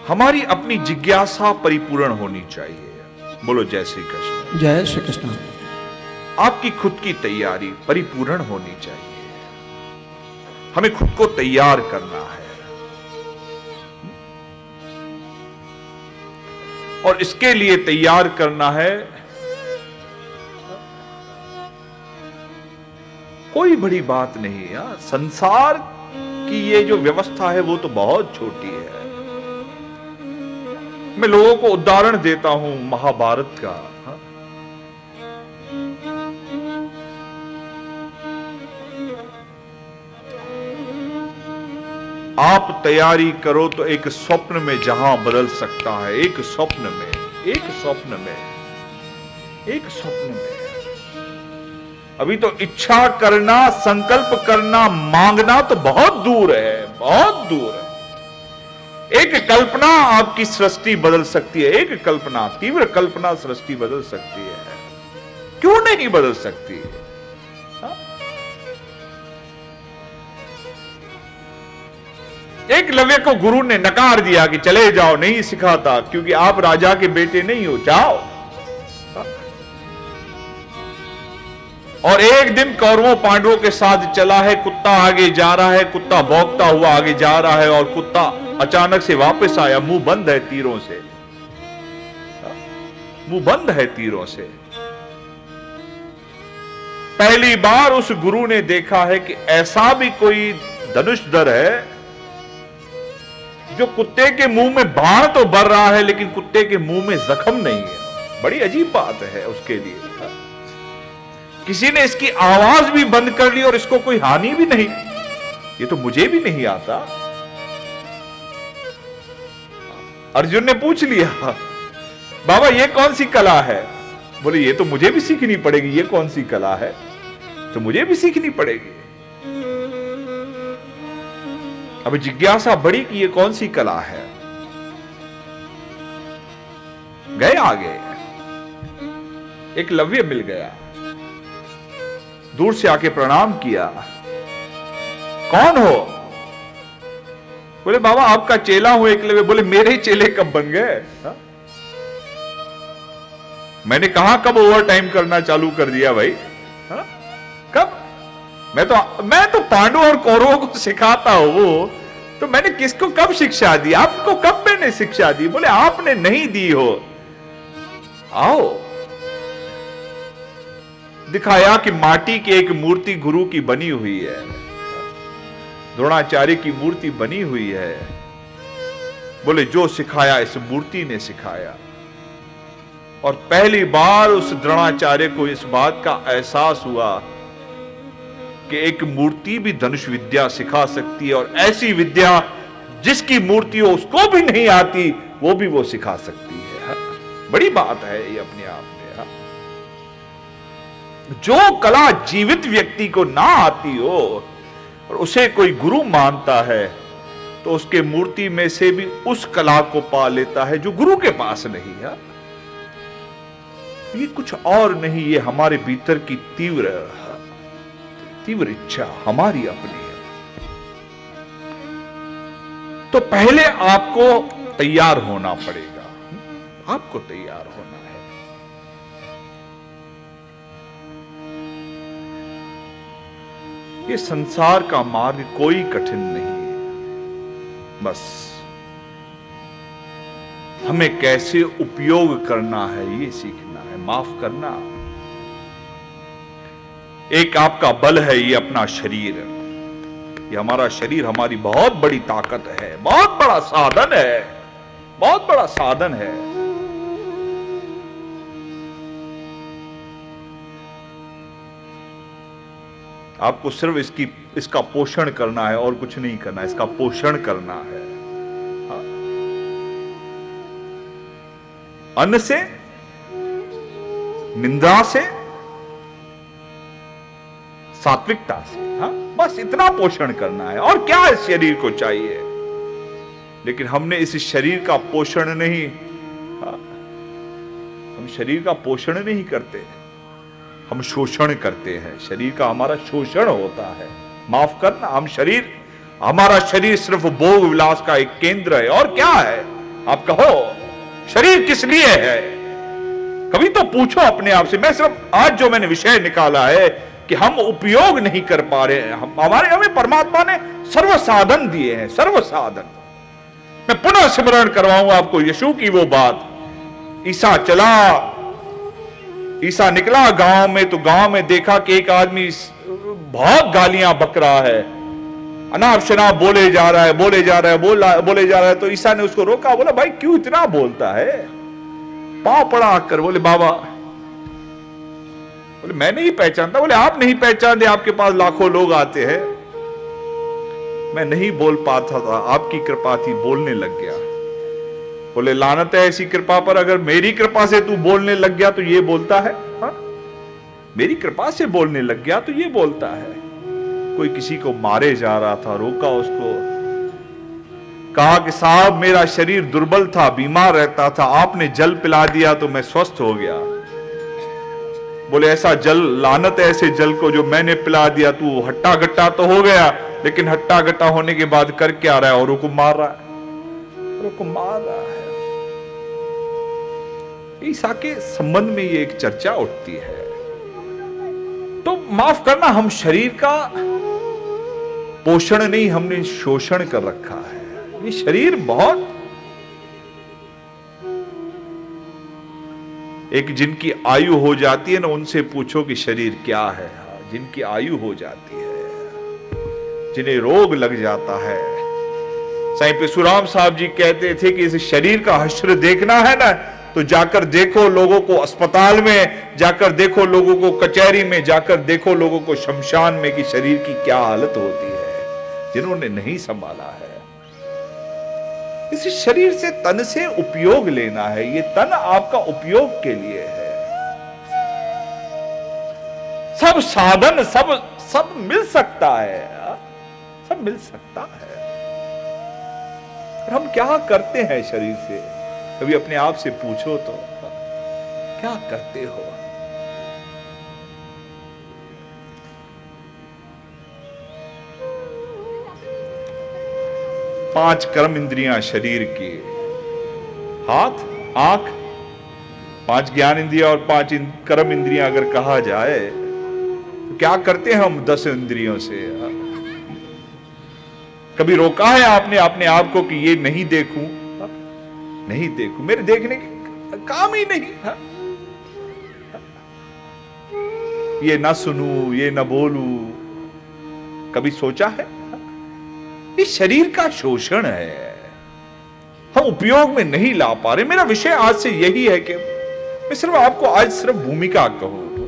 हमारी अपनी जिज्ञासा परिपूर्ण होनी चाहिए। बोलो जय श्री कृष्ण। जय श्री कृष्ण। आपकी खुद की तैयारी परिपूर्ण होनी चाहिए। हमें खुद को तैयार करना है और इसके लिए तैयार करना है, कोई बड़ी बात नहीं है। संसार की ये जो व्यवस्था है वो तो बहुत छोटी है। मैं लोगों को उदाहरण देता हूं महाभारत का। आप तैयारी करो तो एक स्वप्न में जहां बदल सकता है, एक स्वप्न में, एक स्वप्न में, एक स्वप्न में। अभी तो इच्छा करना, संकल्प करना, मांगना तो बहुत दूर है, बहुत दूर है। एक कल्पना आपकी सृष्टि बदल सकती है। एक कल्पना, तीव्र कल्पना सृष्टि बदल सकती है। क्यों नहीं बदल सकती है? एकलव्य को गुरु ने नकार दिया कि चले जाओ, नहीं सिखाता, क्योंकि आप राजा के बेटे नहीं हो, जाओ। और एक दिन कौरवों पांडवों के साथ चला है, कुत्ता आगे जा रहा है, कुत्ता भौंकता हुआ आगे जा रहा है और कुत्ता अचानक से वापस आया, मुंह बंद है तीरों से, मुंह बंद है तीरों से। पहली बार उस गुरु ने देखा है कि ऐसा भी कोई धनुषधर है जो कुत्ते के मुंह में बाण तो भर रहा है लेकिन कुत्ते के मुंह में जख्म नहीं है। बड़ी अजीब बात है उसके लिए। किसी ने इसकी आवाज भी बंद कर ली और इसको कोई हानि भी नहीं। ये तो मुझे भी नहीं आता। अर्जुन ने पूछ लिया, बाबा ये कौन सी कला है? बोले ये तो मुझे भी सीखनी पड़ेगी। ये कौन सी कला है? तो मुझे भी सीखनी पड़ेगी। अब जिज्ञासा बढ़ी कि ये कौन सी कला है। गए आगे, एकलव्य मिल गया, दूर से आके प्रणाम किया। कौन हो? बोले बाबा आपका चेला हूं एकलव्य। बोले मेरे चेले कब बन गए? मैंने कहा कब ओवर टाइम करना चालू कर दिया भाई? हा? कब? मैं तो पांडवों और कौरवों को सिखाता हूं, तो मैंने किसको कब शिक्षा दी? आपको कब मैंने शिक्षा दी? बोले आपने नहीं दी हो। आओ, दिखाया कि माटी की एक मूर्ति गुरु की बनी हुई है, द्रोणाचार्य की मूर्ति बनी हुई है। बोले जो सिखाया इस मूर्ति ने सिखाया। और पहली बार उस द्रोणाचार्य को इस बात का एहसास हुआ कि एक मूर्ति भी धनुष विद्या सिखा सकती है, और ऐसी विद्या जिसकी मूर्ति हो उसको भी नहीं आती वो भी वो सिखा सकती है। बड़ी बात है ये अपने आप में। जो कला जीवित व्यक्ति को ना आती हो और उसे कोई गुरु मानता है तो उसके मूर्ति में से भी उस कला को पा लेता है जो गुरु के पास नहीं है। ये कुछ और नहीं, ये हमारे भीतर की तीव्र इच्छा हमारी अपनी है। तो पहले आपको तैयार होना पड़ेगा, आपको तैयार होना है। ये संसार का मार्ग कोई कठिन नहीं है, बस हमें कैसे उपयोग करना है ये सीखना है, माफ करना। एक आपका बल है ये अपना शरीर। ये हमारा शरीर हमारी बहुत बड़ी ताकत है, बहुत बड़ा साधन है, बहुत बड़ा साधन है। आपको सिर्फ इसका पोषण करना है और कुछ नहीं करना है, इसका पोषण करना है। हाँ। अन्न से, निंदा से, सात्विकता से, हाँ, बस इतना पोषण करना है। और क्या इस शरीर को चाहिए? लेकिन हमने इस शरीर का पोषण नहीं, हाँ, हम शरीर का पोषण नहीं करते, हम शोषण करते हैं। शरीर का हमारा शोषण होता है। माफ करना, हमारा शरीर सिर्फ भोग विलास का एक केंद्र है। और क्या है? आप कहो शरीर किस लिए है? कभी तो पूछो अपने आप से। मैं सिर्फ आज जो मैंने विषय निकाला है कि हम उपयोग नहीं कर पा रहे हैं। हमें परमात्मा ने सर्व साधन दिए हैं, सर्व साधन। मैं पुनः स्मरण करवाऊंगा आपको यीशु की वो बात। ईसा चला, ईसा निकला गांव में, तो गांव में देखा कि एक आदमी बहुत गालियां बक रहा है, अनाप शनाप बोले जा रहा है, बोले जा रहा है, बोले जा रहा है। तो ईसा ने उसको रोका, बोला भाई क्यों इतना बोलता है? पांव पड़ा कर बोले बाबा, बोले मैं नहीं पहचानता। बोले आप नहीं पहचानते, आपके पास लाखों लोग आते हैं। मैं नहीं बोल पाता था, आपकी कृपा थी, बोलने लग गया। बोले लानत है ऐसी कृपा पर, अगर मेरी कृपा से तू बोलने लग गया तो ये बोलता है। हा? मेरी कृपा से बोलने लग गया तो ये बोलता है। कोई किसी को मारे जा रहा था, रोका उसको, कहा कि साहब मेरा शरीर दुर्बल था, बीमार रहता था, आपने जल पिला दिया तो मैं स्वस्थ हो गया। बोले ऐसा जल, लानत है ऐसे जल को जो मैंने पिला दिया। तू हट्टा गट्टा तो हो गया, लेकिन हट्टा गट्टा होने के बाद कर क्या रहा है? औरों को मार रहा है, औरों को मार रहा है। ईसा के संबंध में ये एक चर्चा उठती है। तो माफ करना, हम शरीर का पोषण नहीं, हमने शोषण कर रखा है। ये शरीर बहुत, एक जिनकी आयु हो जाती है ना, उनसे पूछो कि शरीर क्या है। जिनकी आयु हो जाती है, जिन्हें रोग लग जाता है। साईं पेशुराम साहब जी कहते थे कि इस शरीर का हश्र देखना है ना, तो जाकर देखो लोगों को अस्पताल में, जाकर देखो लोगों को कचहरी में, जाकर देखो लोगों को शमशान में कि शरीर की क्या हालत होती है, जिन्होंने नहीं संभाला है। इस शरीर से, तन से उपयोग लेना है। ये तन आपका उपयोग के लिए है। सब साधन, सब मिल सकता है, सब मिल सकता है। और हम क्या करते हैं शरीर से? कभी अपने आप से पूछो तो, क्या करते हो? पांच कर्म इंद्रियां शरीर की, हाथ, आंख, पांच ज्ञान इंद्रियां और पांच कर्म इंद्रियां अगर कहा जाए तो क्या करते हैं हम 10 इंद्रियों से? कभी रोका है आपने अपने आप को कि ये नहीं देखूं, नहीं देखूं, मेरे देखने के काम ही नहीं, ये ना सुनूं, ये ना बोलूं, कभी सोचा है? ये शरीर का शोषण है, हम उपयोग में नहीं ला पा रहे। मेरा विषय आज से यही है कि मैं सिर्फ आपको आज सिर्फ भूमिका कहूं,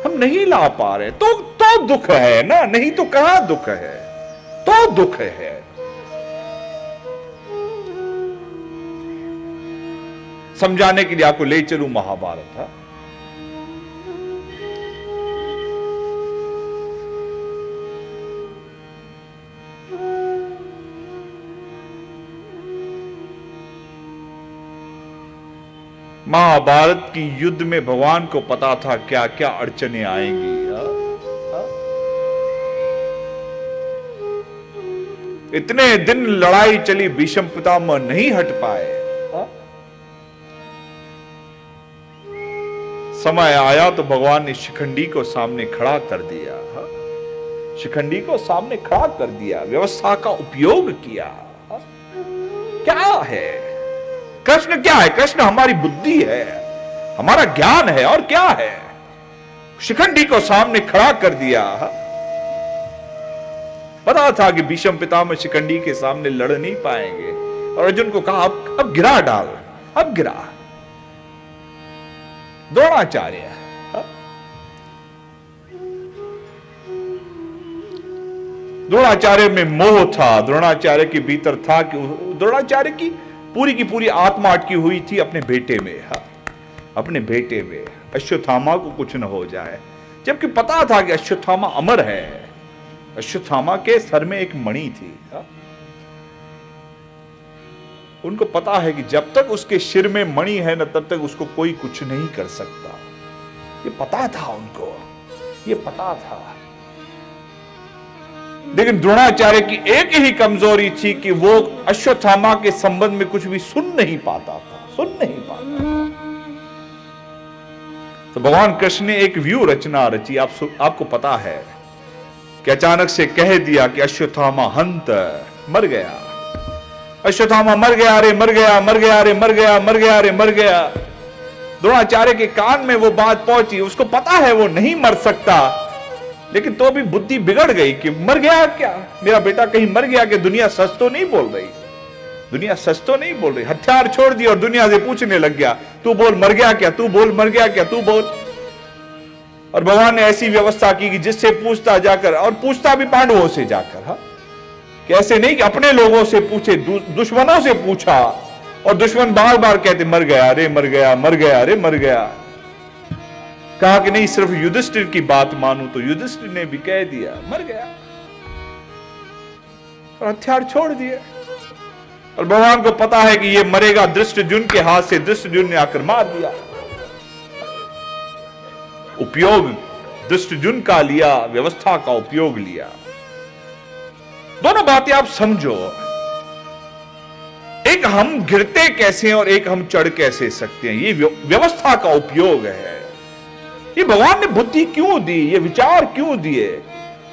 हम नहीं ला पा रहे तो दुख है ना, नहीं तो कहां दुख है? तो दुख है। समझाने के लिए आपको ले चलूं महाभारत। था महाभारत की युद्ध में भगवान को पता था क्या क्या अड़चने आएंगी। इतने दिन लड़ाई चली, भीष्म पितामह नहीं हट पाए। समय आया तो भगवान ने शिखंडी को सामने खड़ा कर दिया। शिखंडी को सामने खड़ा कर दिया, व्यवस्था का उपयोग किया। क्या है कृष्ण? क्या है कृष्ण? हमारी बुद्धि है, हमारा ज्ञान है, और क्या है? शिखंडी को सामने खड़ा कर दिया। पता था कि भीष्म पितामह शिखंडी के सामने लड़ नहीं पाएंगे, और अर्जुन को कहा अब गिरा डाल, अब गिरा। द्रोणाचार्य, द्रोणाचार्य में मोह था, द्रोणाचार्य के भीतर था कि द्रोणाचार्य की पूरी आत्मा अटकी हुई थी अपने बेटे में, अपने बेटे में, अश्वत्थामा को कुछ न हो जाए। जबकि पता था कि अश्वत्थामा अमर है, अश्वत्थामा के सर में एक मणि थी। उनको पता है कि जब तक उसके सिर में मणि है ना, तब तक उसको कोई कुछ नहीं कर सकता। ये पता था उनको, ये पता था। लेकिन द्रोणाचार्य की एक ही कमजोरी थी कि वो अश्वत्थामा के संबंध में कुछ भी सुन नहीं पाता था। तो भगवान कृष्ण ने एक व्यू रचना रची, आपको पता है कि अचानक से कह दिया कि अश्वत्थामा हंत, मर गया, अश्वत्थामा मर गया रे, मर गया, मर गया रे, मर गया, मर गया रे, मर गया। द्रोणाचार्य के कान में वो बात पहुंची, उसको पता है वो नहीं मर सकता, लेकिन तो भी बुद्धि बिगड़ गई कि मर गया क्या, मेरा बेटा कहीं मर गया कि दुनिया सच तो नहीं बोल रही, दुनिया सच तो नहीं बोल रही। हथियार छोड़ दिया और दुनिया से पूछने लग गया, तू बोल मर गया क्या, तू बोल मर गया क्या, तू बोल। और भगवान ने ऐसी व्यवस्था की कि जिससे पूछता जाकर, और पूछता भी पांडवों से जाकर, हा? कि ऐसे नहीं कि अपने लोगों से पूछे, दुश्मनों से पूछा, और दुश्मन बार बार कहते मर गया रे, मर गया, मर गया रे, मर गया। कहा कि नहीं, सिर्फ युधिष्ठिर की बात मानू, तो युधिष्ठिर ने भी कह दिया मर गया, और हथियार छोड़ दिए। और भगवान को पता है कि ये मरेगा धृष्टद्युम्न के हाथ से, धृष्टद्युम्न ने आकर मार दिया। उपयोग धृष्टद्युम्न का लिया, व्यवस्था का उपयोग लिया। दोनों बातें आप समझो, एक हम गिरते कैसे हैं और एक हम चढ़ कैसे सकते हैं, ये व्यवस्था का उपयोग है। ये भगवान ने बुद्धि क्यों दी, ये विचार क्यों दिए।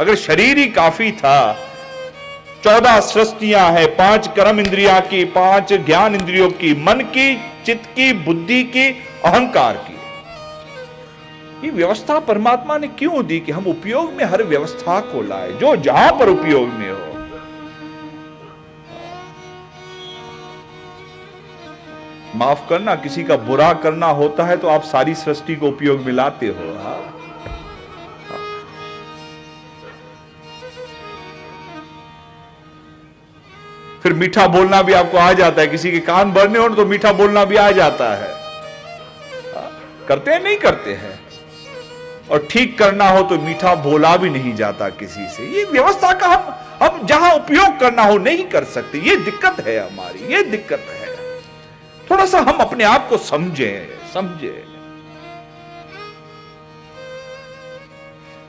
अगर शरीर ही काफी था, 14 सृष्टियां हैं, 5 कर्म इंद्रिया की, 5 ज्ञान इंद्रियों की, मन की, चित्त की, बुद्धि की, अहंकार की, ये व्यवस्था परमात्मा ने क्यों दी कि हम उपयोग में हर व्यवस्था को लाए, जो जहां पर उपयोग में हो। माफ करना, किसी का बुरा करना होता है तो आप सारी सृष्टि को उपयोग में लाते हो। फिर मीठा बोलना भी आपको आ जाता है, किसी के कान भरने हो तो मीठा बोलना भी आ जाता है। करते हैं, नहीं करते हैं। और ठीक करना हो तो मीठा बोला भी नहीं जाता किसी से। ये व्यवस्था का हम जहां उपयोग करना हो नहीं कर सकते, ये दिक्कत है हमारी, ये दिक्कत है। थोड़ा सा हम अपने आप को समझे।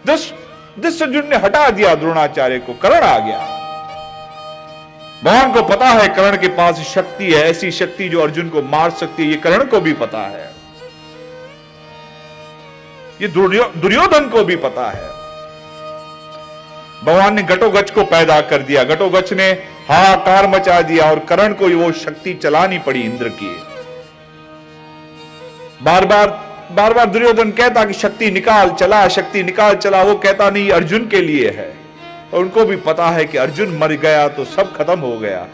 धृष्टद्युम्न ने हटा दिया द्रोणाचार्य को, कर्ण आ गया। भगवान को पता है कर्ण के पास शक्ति है, ऐसी शक्ति जो अर्जुन को मार सकती है, ये कर्ण को भी पता है, ये दुर्योधन को भी पता है। भगवान ने घटोत्कच को पैदा कर दिया, घटोत्कच ने हाहाकार मचा दिया और कर्ण को वो शक्ति चलानी पड़ी इंद्र की। बार बार दुर्योधन कहता कि शक्ति निकाल चला, शक्ति निकाल चला, वो कहता नहीं अर्जुन के लिए है। और उनको भी पता है कि अर्जुन मर गया तो सब खत्म हो गया,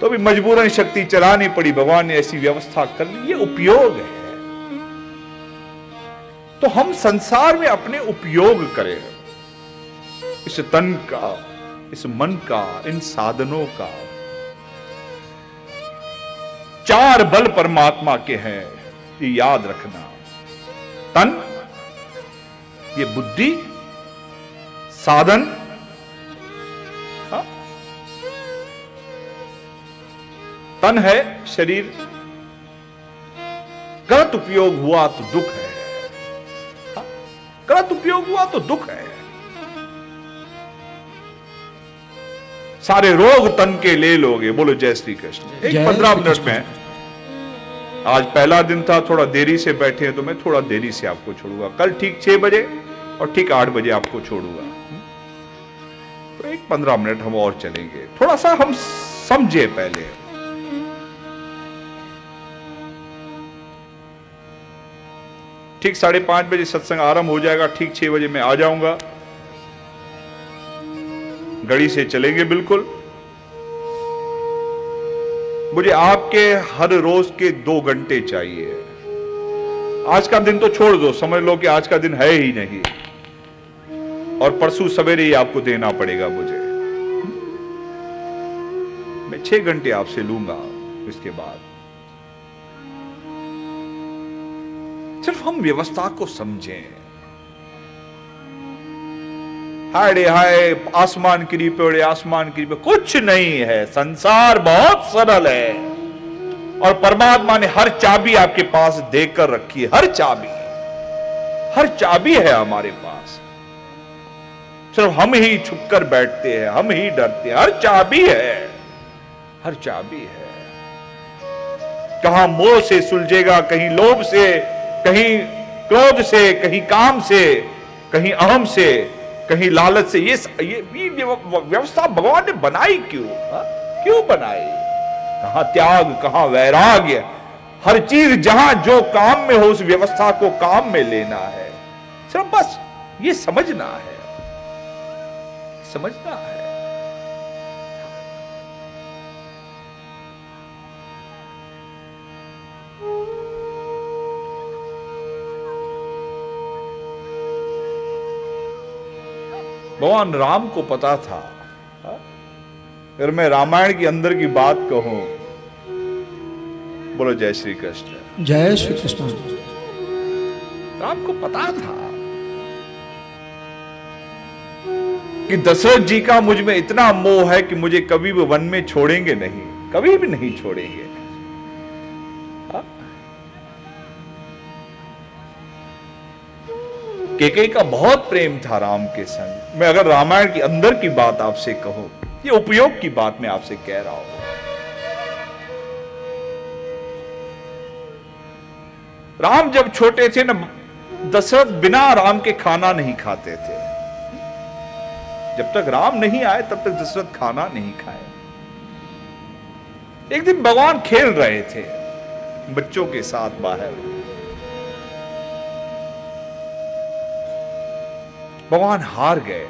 तो भी मजबूरन शक्ति चलानी पड़ी। भगवान ने ऐसी व्यवस्था कर ली, ये उपयोग है। तो हम संसार में अपने उपयोग करें, इस तन का, इस मन का, इन साधनों का। 4 बल परमात्मा के हैं, ये याद रखना। तन, ये बुद्धि, साधन, तन है शरीर, गलत उपयोग हुआ तो दुख है, गलत उपयोग हुआ तो दुख है। सारे रोग तन के ले लोगे। बोलो जय श्री कृष्ण। एक 15 मिनट में, आज पहला दिन था, थोड़ा देरी से बैठे हैं तो मैं थोड़ा देरी से आपको छोड़ूंगा। कल ठीक 6 बजे और ठीक 8 बजे आपको छोड़ूंगा। तो एक 15 मिनट हम और चलेंगे, थोड़ा सा हम समझे पहले। ठीक 5:30 बजे सत्संग आरंभ हो जाएगा, ठीक 6 बजे मैं आ जाऊंगा। घड़ी से चलेंगे बिल्कुल। मुझे आपके हर रोज के 2 घंटे चाहिए। आज का दिन तो छोड़ दो, समझ लो कि आज का दिन है ही नहीं, और परसों सवेरे ही आपको देना पड़ेगा मुझे। मैं 6 घंटे आपसे लूंगा। इसके बाद सिर्फ हम व्यवस्था को समझें। हाय रे हाय, आसमान की पेड़े, आसमान की कुछ नहीं है। संसार बहुत सरल है, और परमात्मा ने हर चाबी आपके पास देकर रखी है। हर चाबी है हमारे पास। सिर्फ हम ही छुपकर बैठते हैं, हम ही डरते हैं। हर चाबी है, हर चाबी है। कहां मोह से सुलझेगा, कहीं लोभ से, कहीं क्रोध से, कहीं काम से, कहीं अहम से, कहीं लालच से। ये व्यवस्था भगवान ने बनाई क्यों? क्यों बनाई? कहां त्याग, कहां वैराग्य। हर चीज जहां जो काम में हो, उस व्यवस्था को काम में लेना है। सिर्फ बस ये समझना है, समझना है। भगवान राम को पता था। अगर मैं रामायण के अंदर की बात कहूं, बोलो जय श्री कृष्ण। जय श्री कृष्ण। राम को पता था कि दशरथ जी का मुझ में इतना मोह है कि मुझे कभी भी वन में छोड़ेंगे नहीं, कभी भी नहीं छोड़ेंगे। केकई का बहुत प्रेम था राम के संग। मैं अगर रामायण के अंदर की बात आपसे कहूं, ये उपयोग की बात मैं आपसे कह रहा हूं। राम जब छोटे थे ना, दशरथ बिना राम के खाना नहीं खाते थे। जब तक राम नहीं आए तब तक दशरथ खाना नहीं खाए। एक दिन भगवान खेल रहे थे बच्चों के साथ बाहर। भगवान हार गए।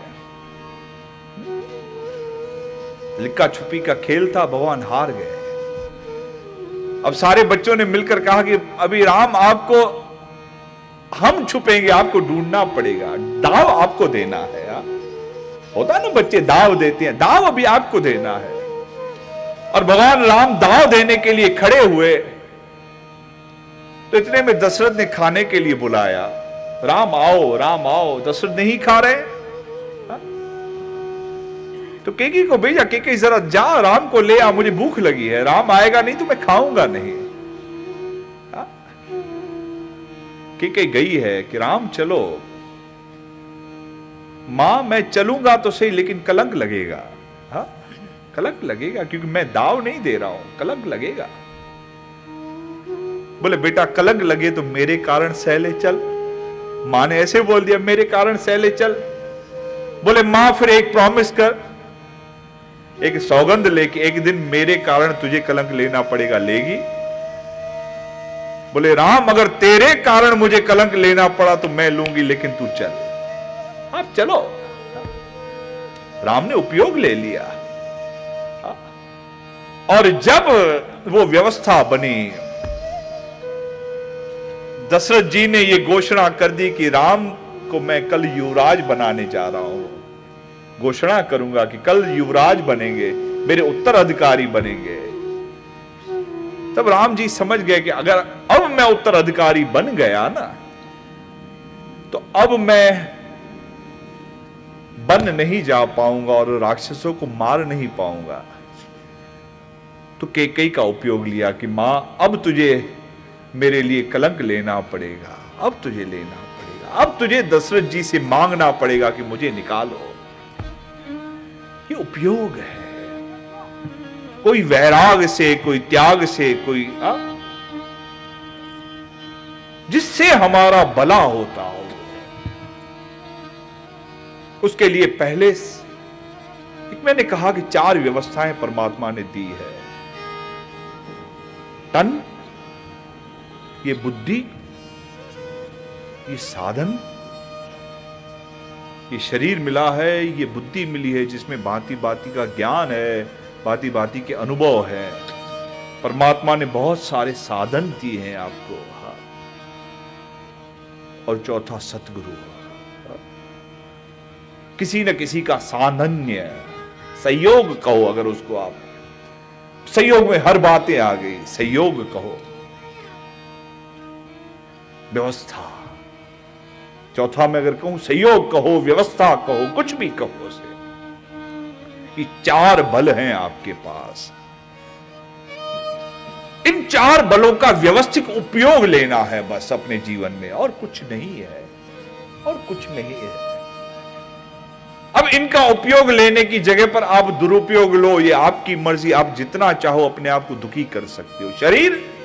लिक्का छुपी का खेल था, भगवान हार गए। अब सारे बच्चों ने मिलकर कहा कि अभी राम आपको, हम छुपेंगे, आपको ढूंढना पड़ेगा, दाव आपको देना है। होता ना बच्चे दाव देते हैं, दाव अभी आपको देना है। और भगवान राम दाव देने के लिए खड़े हुए तो इतने में दशरथ ने खाने के लिए बुलाया। राम आओ, राम आओ। दशरथ नहीं खा रहे। तो केकई को भेजा, केकई जरा जा राम को ले आ, मुझे भूख लगी है। राम आएगा नहीं तो मैं खाऊंगा नहीं। केकई गई है कि राम चलो। मां मैं चलूंगा तो सही, लेकिन कलंक लगेगा। कलंक लगेगा क्योंकि मैं दाव नहीं दे रहा हूं, कलंक लगेगा। बोले बेटा कलंक लगे तो मेरे कारण सहले चल। मां ने ऐसे बोल दिया, मेरे कारण सहले चल। बोले मां फिर एक प्रॉमिस कर, एक सौगंध लेके, एक दिन मेरे कारण तुझे कलंक लेना पड़ेगा। लेगी? बोले राम अगर तेरे कारण मुझे कलंक लेना पड़ा तो मैं लूंगी, लेकिन तू चल। आप चलो। राम ने उपयोग ले लिया। और जब वो व्यवस्था बनी, दशरथ जी ने ये घोषणा कर दी कि राम को मैं कल युवराज बनाने जा रहा हूं। घोषणा करूंगा कि कल युवराज बनेंगे, मेरे उत्तराधिकारी बनेंगे। तब राम जी समझ गए कि अगर अब मैं उत्तराधिकारी बन गया ना, तो अब मैं बन नहीं जा पाऊंगा और राक्षसों को मार नहीं पाऊंगा। तो केकई का उपयोग लिया कि मां अब तुझे मेरे लिए कलंक लेना पड़ेगा, अब तुझे लेना पड़ेगा, अब तुझे दशरथ जी से मांगना पड़ेगा कि मुझे निकालो। ये उपयोग है। कोई वैराग से, कोई त्याग से, कोई जिससे हमारा भला होता हो, उसके लिए पहले एक मैंने कहा कि 4 व्यवस्थाएं परमात्मा ने दी है। तन, ये बुद्धि, ये साधन, ये शरीर मिला है, ये बुद्धि मिली है जिसमें भांति भांति का ज्ञान है, भांति भांति के अनुभव है। परमात्मा ने बहुत सारे साधन दिए हैं आपको। और चौथा सतगुरु, किसी न किसी का साधन्य, सहयोग कहो। अगर उसको आप सहयोग में हर बातें आ गई, सहयोग कहो, व्यवस्था। चौथा में अगर कहूं सहयोग कहो, व्यवस्था कहो, कुछ भी कहो उसे। ये 4 बल हैं आपके पास। इन 4 बलों का व्यवस्थित उपयोग लेना है बस अपने जीवन में, और कुछ नहीं है, और कुछ नहीं है। अब इनका उपयोग लेने की जगह पर आप दुरुपयोग लो, ये आपकी मर्जी, आप जितना चाहो अपने आप को दुखी कर सकते हो। शरीर